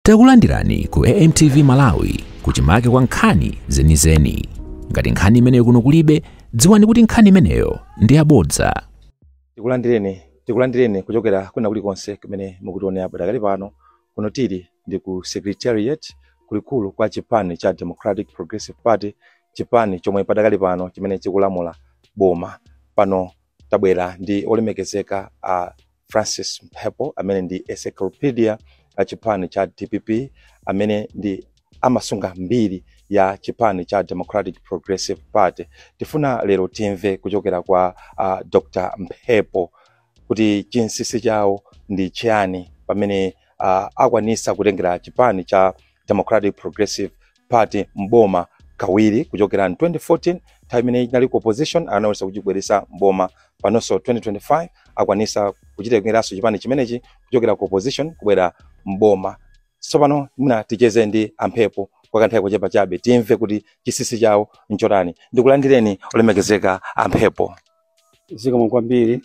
Takulandirani ku AMTV Malawi kuchimake kwa nkhani zenizeni. Ngati nkhani imeneyo kuno kulibe, dziwani kuti nkhani imeneyo ndi yabodza. Tikulandireni kuchokera kwina kulikonse kumene mukutionera pakali pano. Kuno tili ndi ku Secretariat kulikulu kwa chipani cha Democratic Progressive Party, chipani chomwe pakali pano chimene chikulamula boma. Pano tabwera ndi olemekezeka Francis Mphepo amene ndi encyclopedia chipani cha DPP, amene ndi amasunga mbiri ya chipani cha Democratic Progressive Party. Tifuna lero timve kuchokera kwa Dr. Mphepo kuti chinsisi chawo ndi chiyani pamene akwanisa kutengera chipani cha Democratic Progressive Party mboma kawiri kuchokera 2014 time imene inali ku opposition, anaweza kujibweresa mboma. Panonso 2025 akwanisa kuchitengeraso chipani chimenechi kuchokera ku opposition kubwera mboma. So pano muna ticheze ndi Amphepo kwa kanthawi kochepa chabe timve kuti chisisi chawo nchotani. Ndikulandireni olemekezeka Amphepo. Zikomo kwambiri.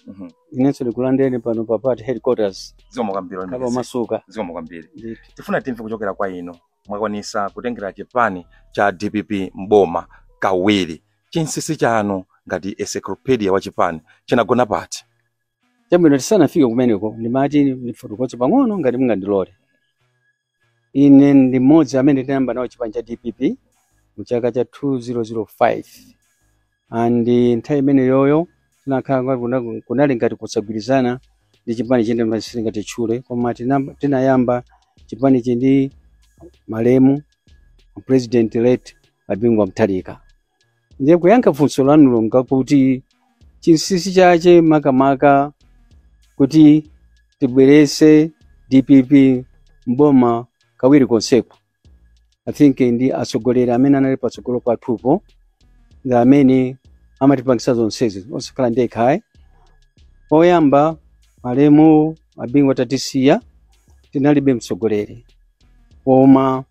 Inenso ndikulandireni pano pa party headquarters. Zikomo kwambiri olemekezeka. Kaba masuka. Zikomo kwambiri. Tifuna timve kuchokera kwa ino. Mwakwanisa kutengera chipani cha DPP mboma kawiri. Chinsisi chanu ngati encyclopedia wa chipani chinagona pati? Chamwino tisanafike kumeneko ndimati ndifotokoze pang'ono ngati mungandilole. Ine ndi mmodzi amene tinayamba nawo chipani cha DPP mu chaka cha 2005. And nthawi imene yoyo tinakhala kunali ngati kusagwirizana ndi chipani chene masingati tchule, koma tinayamba chipani chindi malemu president elect Abingwa Mutharika. Ndiye kuyankha funso lanulo ngakuti chinsisi chache makamaka kuti tibwerese DPP mboma kawiri konseko. I think ndi asogolera amene anali patsogolo pathupo nga amene amatipangisa zonsezi osakhala ndekhayi. Oyamba malemu Abingwa tatisiya tinalibe mtsogoleri, koma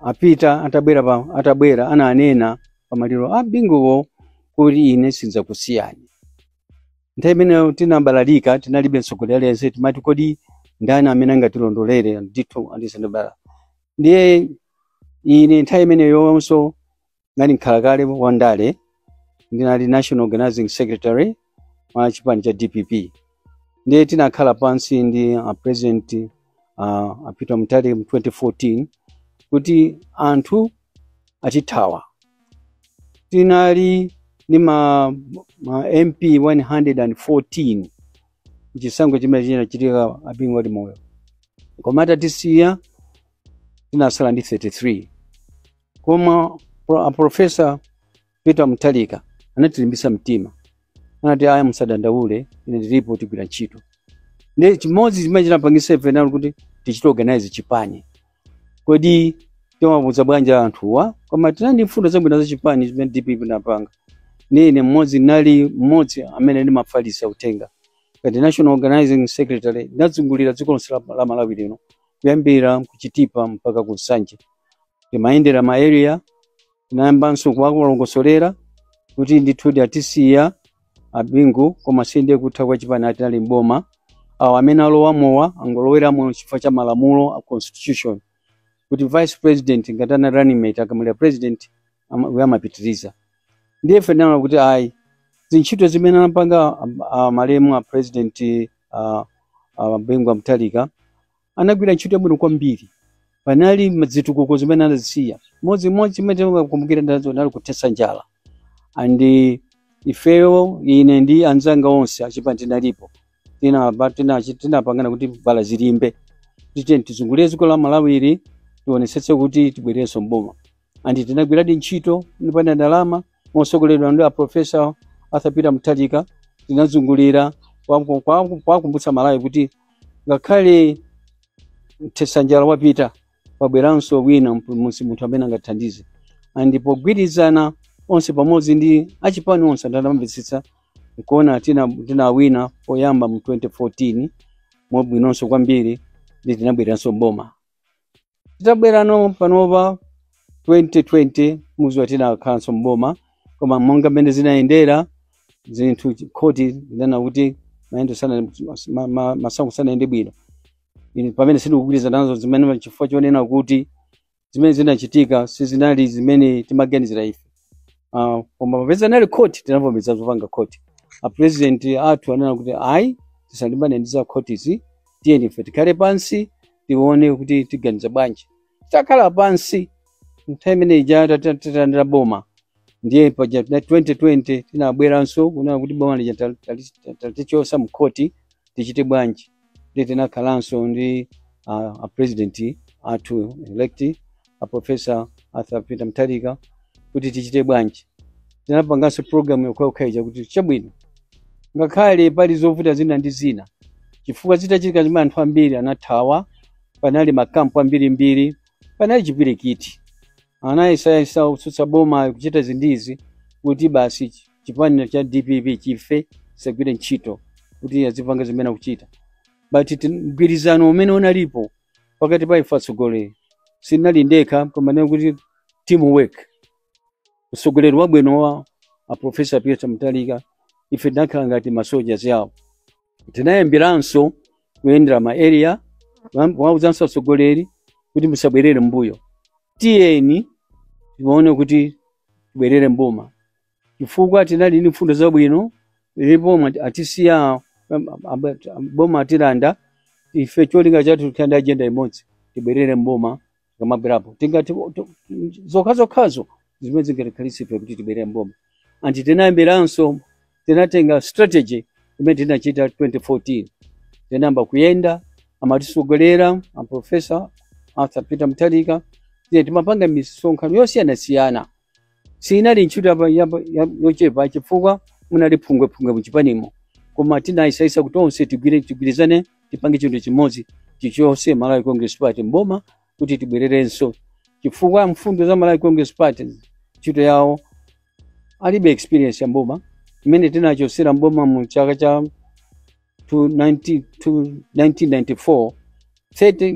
apita atabwera ananena pamaliro Abingwa kuti ine sinzakusiyani. Nthawi imeneyo tinabalalika tinalibe mtsogoleri yense, timati kodi ndani amene angatilondolere ndithu andisandobala. Ndiye ine nthawi imeneyo yonso nali nkhalakale wandale, ndinali national organizing secretary wa chipani cha DPP. Ndiye tinakhala pansi ndi president Peter Mutharika mu 2014 kuti anthu achithawa. Tinali ni ma MP 114 chisango chimene chinachitika Abingwa ali moyo, koma tatisiya tinasala ndi 33. Koma Professor Peter Mutharika anatilimbisa mtima, anati aya musadandaule, ine ndilipo tigwira ntchito. Ndi chimodzi chimene chinapangisa ife kuti tichite organize chipani. Kodi timabuza bwanja anthuwa, koma tinali mfundo zabwino za chipani chimene DPP napanga. Nine mmodzi amene ndimafalisa utenga ngati national organizing secretary, ndazungulira dziko lonse la Malawi lino kuyambira kuchitipa mpaka ku Nsanje. Timayendera ma area, tinayambanso kuwalongosolera kuti ndithu atisiya Abingwa, koma sinde kutha kwa chipani atinali mboma. Awo amene alowamowa angoloweramo chifukwa cha malamulo a constitution kuti vice president ngati ana running mate akamulira president amapitiriza. Ndiye fenana kuti ayi zintchito zimene anapanga malemu a president Abingwa Mutharika anagwira ntchito yabwino kwambiri. Panali mazitukuko zimene anazisiya. Modzi chimene tikukumbukira ndazo nali kuthetsa njala. And ifeyo ine ndi anzanga onse achipani tinalipo. Tinapangana kuti vala zilimbe. Tizungulire dziko la Malawi ili tionetsetse kuti tibwererenso mboma. And tinagwiradi ntchito ndipanda ndalama mosogoleredwa ndi Professor Peter Mutharika. Tinazungulira kwakumbutsa Malawi kuti ngakhale kuthetsa njala wapita pabweranso wina munthu amene angathandize. And pogwirizana onse pamodzi ndi achipani onse ndamvetsetsa kuona tinawina poyamba mu 2014 mobwinonso kwambiri ndi tinabweranso mboma. Titabwerano panopa 2020 mwezi wa tinakhalanso mboma, koma monga mmene zinayendera zinthu khoti ndana kuti mayendo sana masango sana ende bwino. pamene sindikugwirizana nazo zimene chifukwa chonena kuti zimene zinachitika sizinali zimene timaganizira ife. Koma popeza nali court tinavomereza zopanga court. A president athu anena kuti ayi tisalimbane ndi za court izi, tiyeni ife tikhale pansi tione kuti tiganiza bwanji. Takhala pansi nthawi imene ija tatandira boma. Ndiye pa 2020 tinabweranso kunena kuti boma lija tatichosa mu court tichite bwanji. Ndiye tinakhalanso ndi a president athu elect a Professor Arthur Peter Mutharika kuti tichite bwanji. Tinapanganso program yokhaokhaija kuti chabwino ngakhale pali zovuta zina ndi zina chifukwa zitachitika zimene anthu ambiri anathawa, panali makampu ambirimbiri, panali chipwirikiti anayesayesa kutsutsa boma kuchita zindizi kuti basi chipani cha DPP chife sagwire ntchito kuti azipanga zimene akuchita. But mgwirizano umene unalipo pakati pa ife atsogoleri sinali ndekha, koma kuti teamwork, usogoleri wabwino wa a Professor Peter Mutharika, ife tinakhala ngati masoldiers yawo. Tinayambiranso kuyendera ma area wauzanso atsogoleri kuti musabwerere mbuyo, tiyeni tione kuti tibwerere mboma chifukwa tinali ndi mfundo zabwino ilipo atisiya boma atilanda ife cholinga chathu tikhanda agenda imodzi tibwerere mboma kamabwerapo tingati zokhazo zimene zingatikhalise ife kuti tibwerere mboma. Anti tinayambiranso tinatenga strategy imene tinachita 2014 tinamba kuyenda amatisogolera a Professor Arthur Peter Mutharika timapanga misonkhano yosiyana-siyana. Sinali ntchito yochepa chifukwa munali phungwe muchipanimo, koma tinayisayisa kuti onse tigwirizane tipange chinthu chimodzi chichonse Malawi Congress Party mboma kuti tibwererenso chifukwa mfundo za Malawi Congress Party ntchito yawo alibe experience ya mboma imene tinachosera mboma mu chaka cha 1994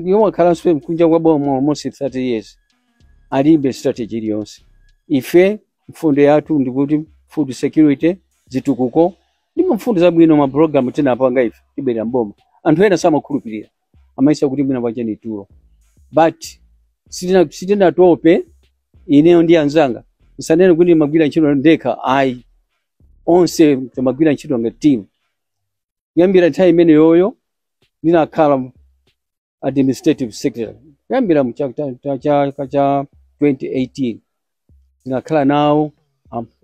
yomwe akhalanso mkunja kwa boma almost 30 years alibe strategy iliyonse. Ife mfundo yathu ndikuti food security, zitukuko ndi mfundo zabwino ma program tinapanga ife tibwerera mboma. Anthu ena samakhulupirira amaisa kuti mwina pachani tulo, but sitina tope ineyo ndi anzanga musanene kuti magwira ntchito ndekha, ayi onse timagwira ntchito ngati team. Kuyambira nthawi imene yoyo ndinakhala administrative secretary kuyambira mu chaka cha 2018 ndinakhala nawo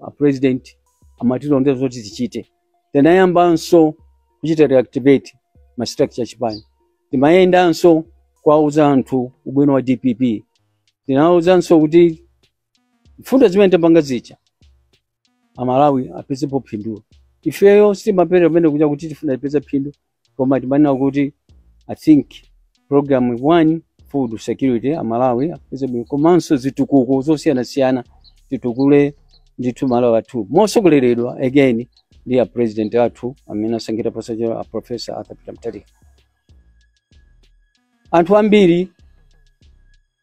a president amatilondera zoti tichite. Tinayambanso kuchita reactivate ma structure chipani, timayendanso kwauza anthu ubwino wa DPP, tinauzanso kuti mfundo zimene tapanga zicha amalawi apezepo phindu. Ifeyo sitimapera pamene kuja kuti tifuna tipeze phindu, koma timanena kuti I think program 1 food security amalawi apeze bwino, komanso zitukuko zosiyana-siyana titukule ndithu Malawi athu mosogoleredwa again ndi a president athu amene asankhidwa pasacho a Professor Arthur Peter Mutharika. Anthu ambiri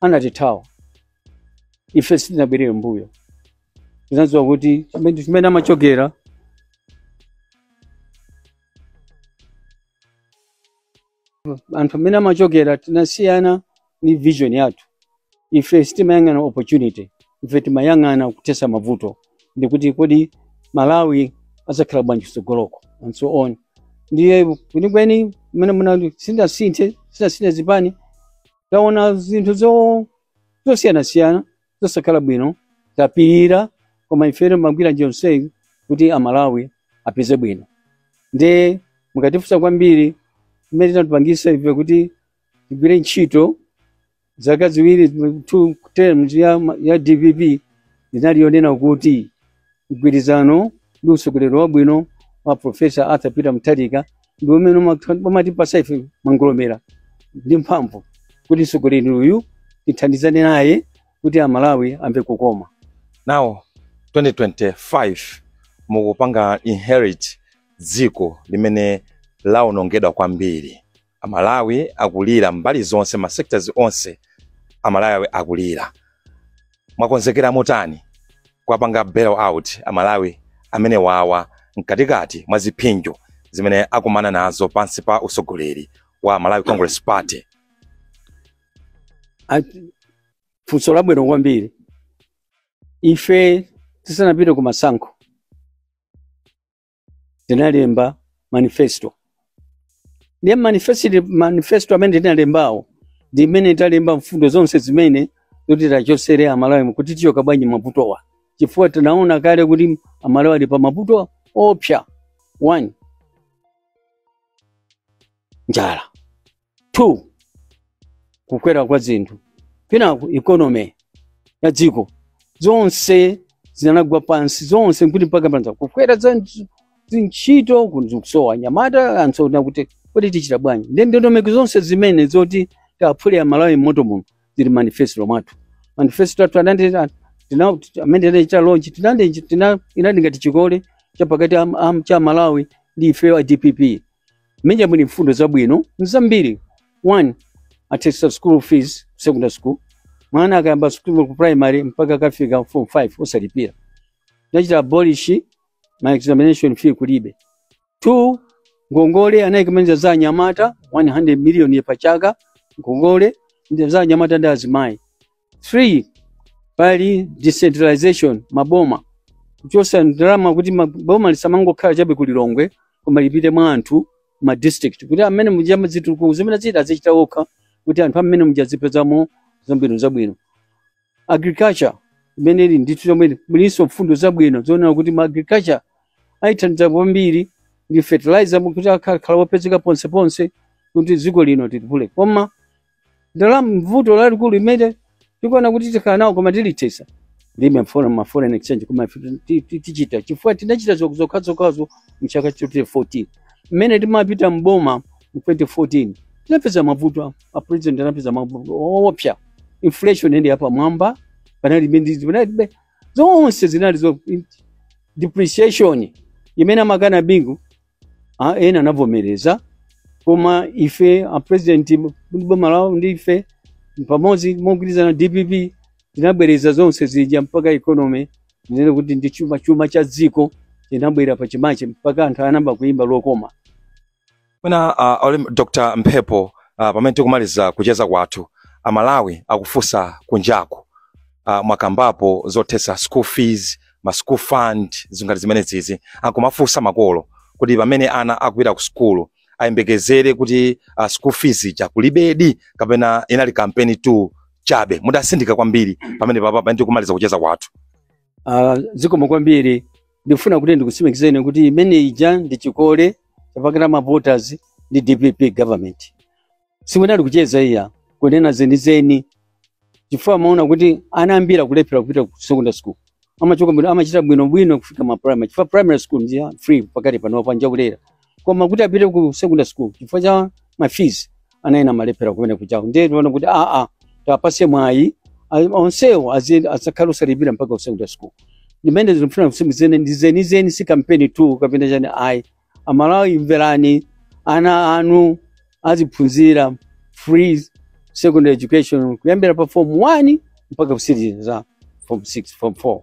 anatithawa, ife sitinabwerere mbuyo. Tinadziwa kuti chimene amachokera anthu amene amachokera tinasiyana ni vision yathu. Ife sitimayang'ana opportunity, ife timayang'ana kutesa mavuto, ndikuti kodi Malawi azakhala bwanji kutsogoloko and so on. Ndiye kwenikweni mmene muna sinasinthe zipani taona zinthu zosiyana-siyana zosakhala bwino, tapirira koma ifere magwira njonsei kuti amalawi apeze bwino. Nde mukatifusa kwambiri mmene tinatupangisa ife kuti tigwire ntchito zaka ziwiri 2 terms ya DPP linali yonena kuti mgwirizano ndi usogoleri wabwino wa Professor Arthur Peter Mutharika ndi umene umatipasa ife mangolomera ndi mphamvu kuti usogoleri uyu tithandizane naye kuti amalawi amve kukoma. Now 2025 mukupanga inherit dziko limene laonongedwa kwambiri. Amalawi akulira mbali zonse, ma sectors onse amalawi akulira. Mwakonzekera motani kwapanga bail out amalawi amene wawa mkatikati mwa zipinjo zimene akumana nazo pansi pa usogoleri wa Malawi Congress Party? Funso labwino kwambiri. Ife tisanapite ku masankho tinalemba manifesto. Ndiye manifesto amene tinalembawo ndi imene talemba mfundo zonse zimene zoti tachosere Amalawi kuti tichoka bwanji mavutowa. Chifukwa tinaona kale kuti Amalawi ali pa mavuto opsa. 1, njala. 2, kukwera kwa zinthu. Kenako economy ya dziko zonse zinagwa pansi, zonse kuti mpaka panza kukwera ntchito kusowa anyamata ansona kuti tichita bwanji. Ndondomeko zonse zimene zoti taphule Amalawi moto muno zili manifesto mwathu. Manifesto athu amene cha launch inali ngati chikole cha pakati cha Malawi ndi ife wa DPP. Menya muli mfundo zabwino nzambiri. 1, atesa school fees secondary school. Mwana akayamba school ku primary mpaka kafika form 5 osalipira. Nachita abolish my examination fee kulibe. 2, ngongole anayikamaniza za nyamata 100 million pa chaka. Ngongole ndi za nyamata ndi azimayi. 3, pali decentralization maboma. Kuchosa ndalama kuti maboma lisamangokhala chabe kulilongwe koma lipite mwa anthu ma district kuti amene mujama zitukuko zimene zita azichita okha kuti anthu amene mujazipezamo zambiri zabwino. Agriculture imene ili ndithu zomwe muliso mfundo zabwino zoona kuti ma agriculture aithandiza kwambiri ndi fertilizer kuti akhala wopezeka ponse kuti dziko lino titipule. Koma ndalama mvuto lalikulu imene tikuona kuti tikhala nawo koma tilithesa ndime ma foreign exchange koma tichita chifukwa tinachita zokhazo mchaka cha 2014 mmene timapita mboma mu 2014 tinapeza mavuto a president anapeza mavuto opsa. Inflation ndi hapa mwamba panali bindi zonse zinali zo depreciation imene makana bingu ena anavomereza koma ife a president boma lao ndi ife pamodzi mogwirizana na DPP tinabwereza zonse zija mpaka economy ndine kuti ndi chuma cha dziko tinabwera pa chimache mpaka anthu anamba kuimba lokoma. Mwina Dr. Mphepo pamene tikumaliza kucheza kwathu Amalawi akufusa kunjaku mwakambapo zothesa school fees, ma school fund zingati zimene zizi akumafusa makolo kuti pamene ana akupita ku school ayembekezere kuti school fees chakulibedi kapena inali campaign tu chabe mudasindika kwambiri pamene papa tikumaliza kucheza kwathu. Zikomo kwambiri ndifuna kuti ndikusimikizeni kuti imene ija ndi chikole chapakati ma voters ndi DPP government. Simunali kucheza iya kunena zenizeni chifukwa maona kuti anaambira kulephera kupita ku secondary school. Amachita bwino kufika ma primary. Chifukwa primary school ndi free pakati pano panja kulera. Koma kuti apite ku secondary school chifukwa cha ma fees anaina malephera kumene kuchako. Ndiye ndiona kuti tapase mwayi onsewo asakhala osalipira mpaka ku secondary school. Ndimene zimfuna kusimikizeni ndi zenizeni si campaign tu kapena chani Amalawi imverani ana anu aziphunzira free secondary education kuyambira pa form 1 mpaka kusiri za form 6 form 4.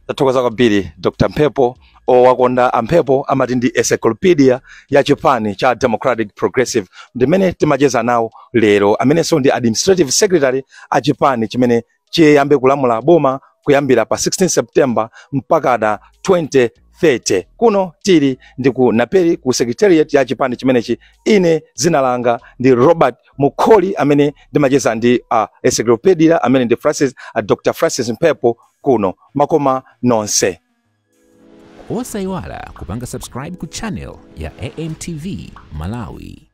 Tatokoza kwambiri Dr. Mphepo owakonda Amphepo amati ndi encyclopedia ya chipani cha Democratic Progressive ndimene timacheza nawo lero amenenso ndi administrative secretary a chipani chimene chiyambe kulamula boma kuyambira pa 16 September mpaka da 2030. Kuno tili ndi ku Naperi ku secretariat ya chipani chimenechi. Ine zina langa ndi Robert Mukholi amene ndimacheza ndi encyclopedia amene ndi Dr. Francis Mphepo kuno makoma nonse. Osayiwala kupanga subscribe ku channel ya AMTV Malawi.